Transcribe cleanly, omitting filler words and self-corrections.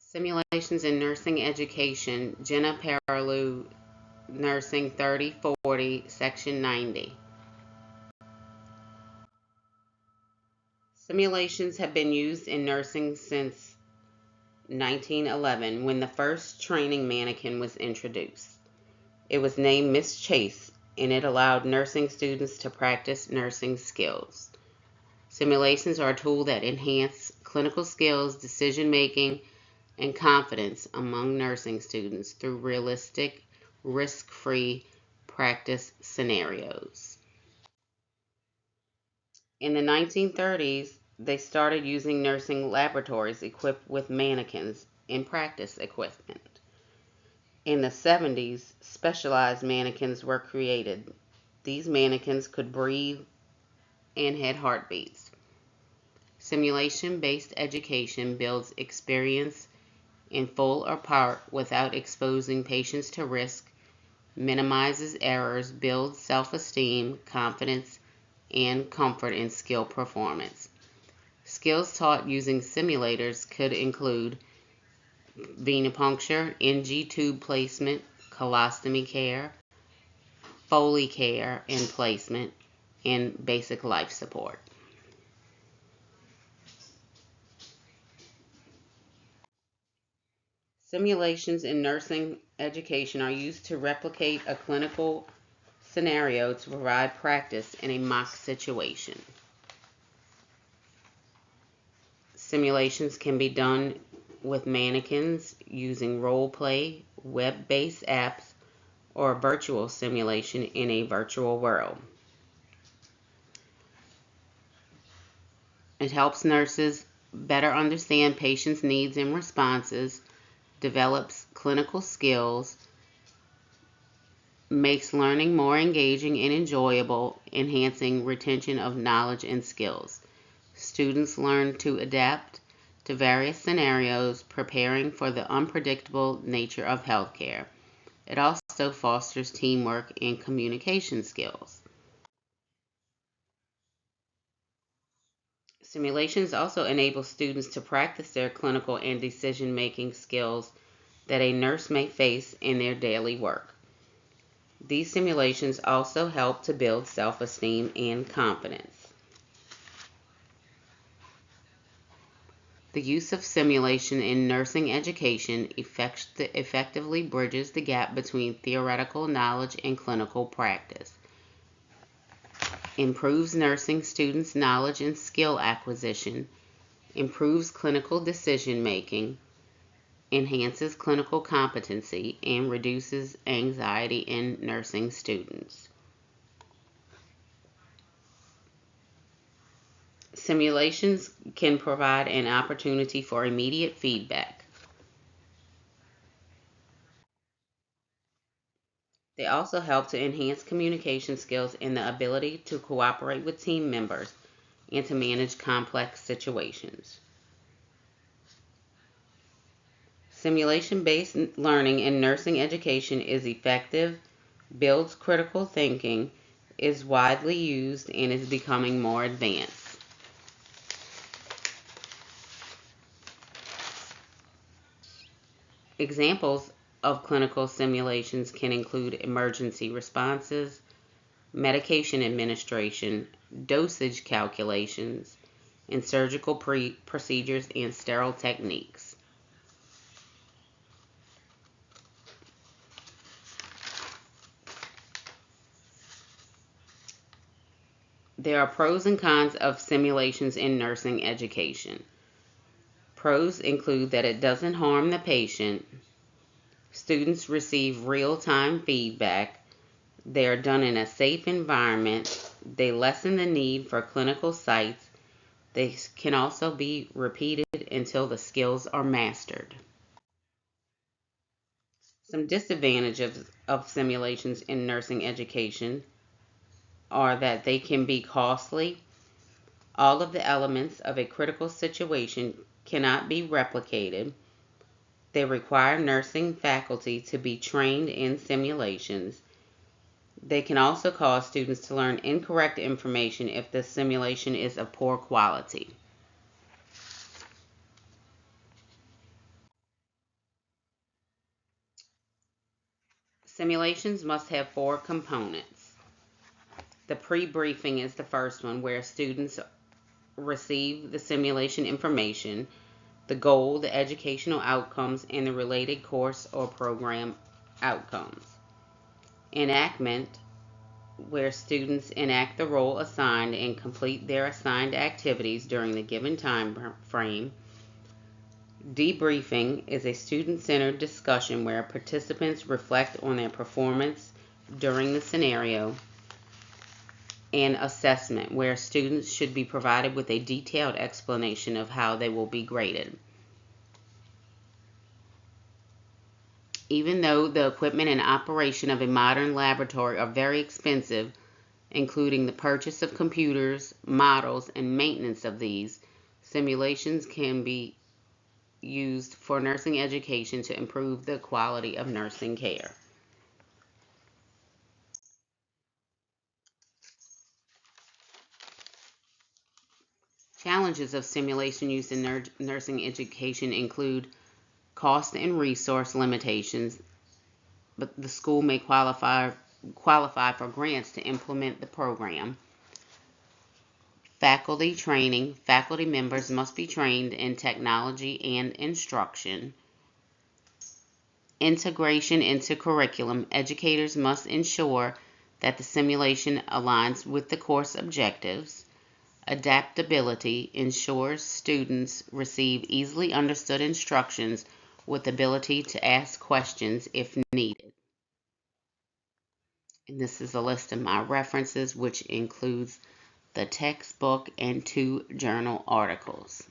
Simulations in Nursing Education, Jenna Paraloo, Nursing 3040, Section 90. Simulations have been used in nursing since 1911 when the first training mannequin was introduced. It was named Miss Chase, and it allowed nursing students to practice nursing skills. Simulations are a tool that enhance clinical skills, decision making, and confidence among nursing students through realistic, risk-free practice scenarios. In the 1930s, they started using nursing laboratories equipped with mannequins in practice equipment. In the 70s, specialized mannequins were created. These mannequins could breathe and had heartbeats. Simulation-based education builds experience in full or part without exposing patients to risk, minimizes errors, builds self-esteem, confidence, and comfort in skill performance. Skills taught using simulators could include venipuncture, NG tube placement, colostomy care, Foley care and placement, and basic life support. Simulations in nursing education are used to replicate a clinical scenario to provide practice in a mock situation. Simulations can be done with mannequins using role play, web-based apps, or a virtual simulation in a virtual world. It helps nurses better understand patients' needs and responses, develops clinical skills, makes learning more engaging and enjoyable, enhancing retention of knowledge and skills. Students learn to adapt to various scenarios, preparing for the unpredictable nature of healthcare. It also fosters teamwork and communication skills. Simulations also enable students to practice their clinical and decision-making skills that a nurse may face in their daily work. These simulations also help to build self-esteem and confidence. The use of simulation in nursing education effectively bridges the gap between theoretical knowledge and clinical practice, improves nursing students' knowledge and skill acquisition, improves clinical decision making, enhances clinical competency, and reduces anxiety in nursing students. Simulations can provide an opportunity for immediate feedback. They also help to enhance communication skills and the ability to cooperate with team members and to manage complex situations. Simulation-based learning in nursing education is effective, builds critical thinking, is widely used, and is becoming more advanced. Examples of clinical simulations can include emergency responses, medication administration, dosage calculations, and surgical procedures and sterile techniques. There are pros and cons of simulations in nursing education. Pros include that it doesn't harm the patient, students receive real-time feedback, they are done in a safe environment, they lessen the need for clinical sites, they can also be repeated until the skills are mastered. Some disadvantages of simulations in nursing education are that they can be costly. All of the elements of a critical situation cannot be replicated. They require nursing faculty to be trained in simulations. They can also cause students to learn incorrect information if the simulation is of poor quality. Simulations must have 4 components. The pre-briefing is the first one, where students receive the simulation information, the goal, the educational outcomes, and the related course or program outcomes. Enactment, where students enact the role assigned and complete their assigned activities during the given time frame. Debriefing is a student-centered discussion where participants reflect on their performance during the scenario. And assessment, where students should be provided with a detailed explanation of how they will be graded. Even though the equipment and operation of a modern laboratory are very expensive, including the purchase of computers, models, and maintenance of these, simulations can be used for nursing education to improve the quality of nursing care. Challenges of simulation use in nursing education include cost and resource limitations, but the school may qualify for grants to implement the program. Faculty training. Faculty members must be trained in technology and instruction. Integration into curriculum. Educators must ensure that the simulation aligns with the course objectives. Adaptability ensures students receive easily understood instructions with ability to ask questions if needed. And this is a list of my references, which includes the textbook and 2 journal articles.